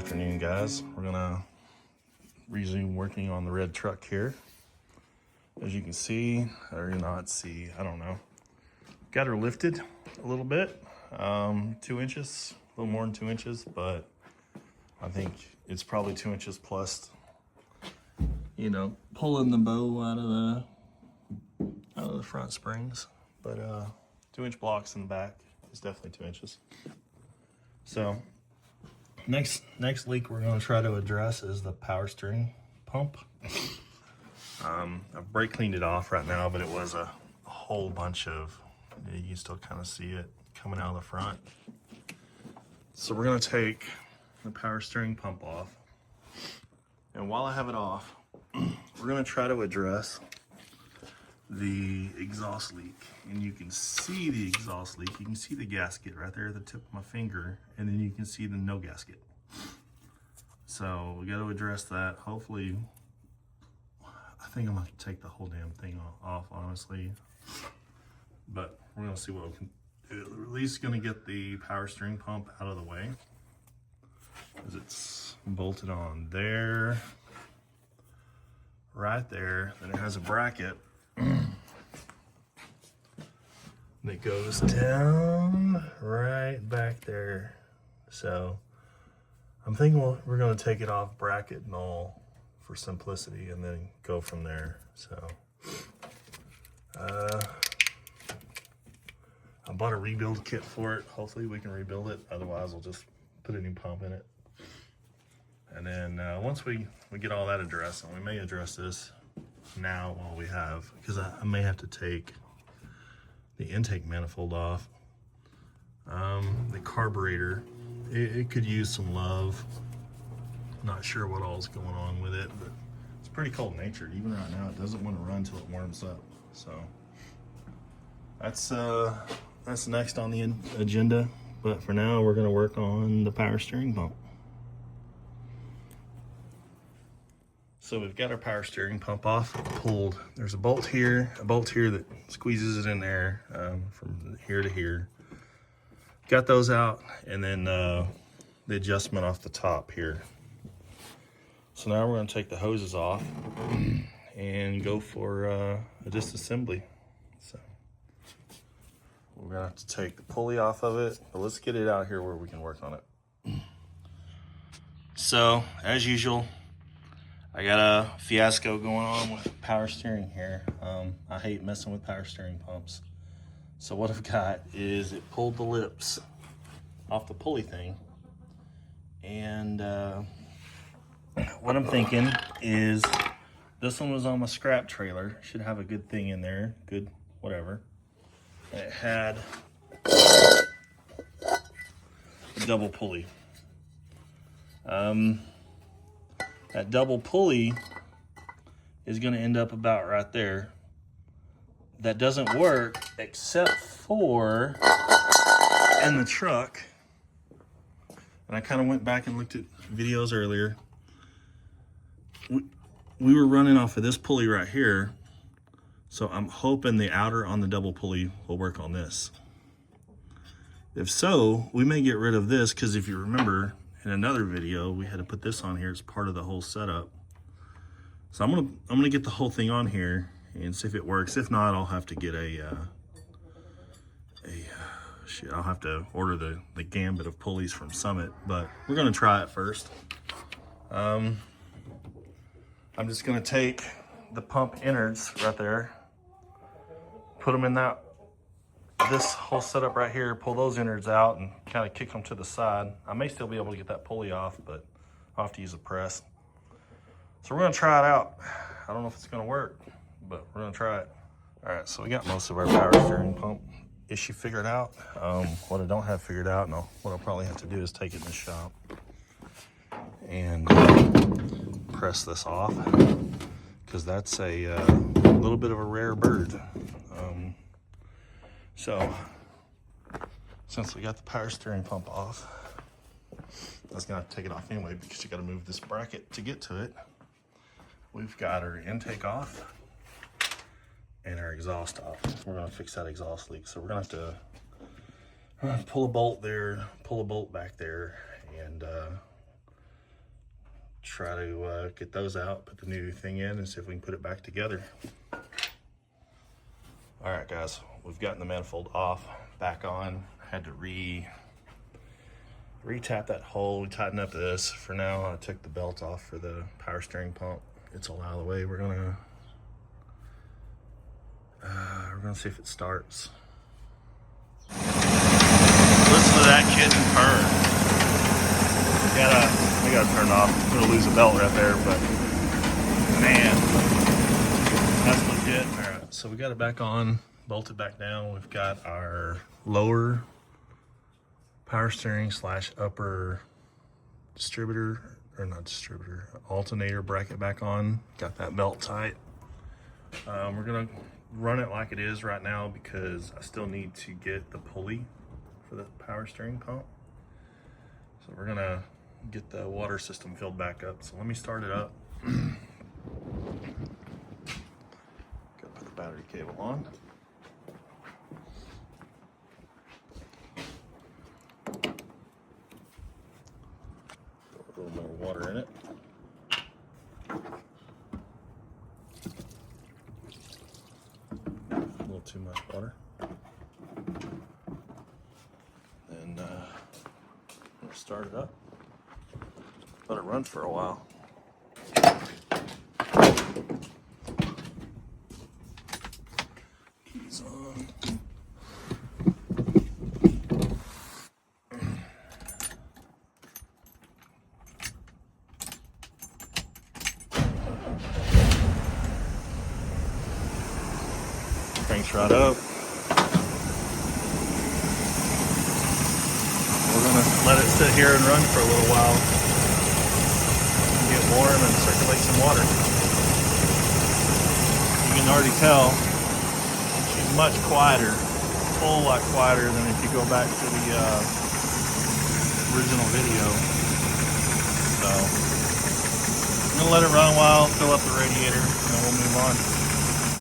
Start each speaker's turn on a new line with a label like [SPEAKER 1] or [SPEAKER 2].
[SPEAKER 1] afternoon, guys. We're gonna resume working on the red truck here. As you can see, or not see, I don't know. Got her lifted a little bit, 2 inches, a little more than 2 inches, but I think it's probably 2 inches plus, you know, pulling the bow out of the front springs. But 2-inch blocks in the back is definitely 2 inches. So next leak we're going to try to address is the power steering pump. I've brake cleaned it off right now, but it was a whole bunch of, you can still kind of see it coming out of the front. So we're going to take the power steering pump off, and while I have it off, we're going to try to address the exhaust leak. And you can see the exhaust leak. You can see the gasket right there at the tip of my finger, and then you can see the no gasket. So we got to address that. Hopefully, I think I'm going to take the whole damn thing off, honestly. But we're going to see what we can do. At least going to get the power steering pump out of the way, because it's bolted on there, right there. Then it has a bracket that goes down right back there. So I'm thinking we're going to take it off bracket and all for simplicity, and then go from there. So I bought a rebuild kit for it. Hopefully we can rebuild it. Otherwise we'll just put a new pump in it. And then once we get all that addressed, and we may address this now while we have, because I may have to take the intake manifold off. The carburetor, it could use some love. Not sure what all's going on with it, but it's pretty cold natured. Even right now, it doesn't want to run until it warms up. So that's next on the agenda. But for now, we're going to work on the power steering pump. So we've got our power steering pump off, pulled. There's a bolt here that squeezes it in there from here to here. Got those out, and then the adjustment off the top here. So now we're going to take the hoses off and go for a disassembly. So we're going to have to take the pulley off of it, but let's get it out here where we can work on it. So as usual, I got a fiasco going on with power steering here. I hate messing with power steering pumps. So what I've got is it pulled the lips off the pulley thing. And what I'm thinking is this one was on my scrap trailer. Should have a good thing in there, good whatever. And it had a double pulley. That double pulley is going to end up about right there. That doesn't work except for in the truck. And I kind of went back and looked at videos earlier. We were running off of this pulley right here. So I'm hoping the outer on the double pulley will work on this. If so, we may get rid of this, because if you remember, in another video, we had to put this on here as part of the whole setup. So I'm gonna get the whole thing on here and see if it works. If not, I'll have to get I'll have to order the gambit of pulleys from Summit, but we're gonna try it first. I'm just gonna take the pump innards right there, put them in this whole setup right here, pull those innards out and kind of kick them to the side. I may still be able to get that pulley off, but I'll have to use a press. So we're gonna try it out. I don't know if it's gonna work, but we're gonna try it. All right, so we got most of our power steering pump issue figured out. What I don't have figured out, and what I'll probably have to do is take it in the shop and press this off, because that's a little bit of a rare bird. So since we got the power steering pump off, I was gonna have to take it off anyway, because you gotta move this bracket to get to it. We've got our intake off and our exhaust off. We're gonna fix that exhaust leak. So we're gonna have to pull a bolt there, pull a bolt back there, and try to get those out, put the new thing in, and see if we can put it back together. All right, guys, we've gotten the manifold off, back on. Had to re-tap that hole. We tightened up this. For now, I took the belt off for the power steering pump. It's all out of the way. We're gonna see if it starts. Listen to that kitten purr. We gotta turn it off. I'm gonna lose a belt right there, but man, that's legit. All right, so we got it back on, bolted back down. We've got our lower power steering / upper distributor, or not distributor, alternator bracket back on. Got that belt tight. We're gonna run it like it is right now because I still need to get the pulley for the power steering pump. So we're gonna get the water system filled back up. So let me start it up. Gotta put the battery cable on. Throw a little more water in it. A little too much water. And we'll start it up. Let it run for a while. Keys on. Cranks right up. We're gonna let it sit here and run for a little while. Get warm and circulate some water. You can already tell she's much quieter, a whole lot quieter than if you go back to the original video. So I'm gonna let it run a while, fill up the radiator, and then we'll move on.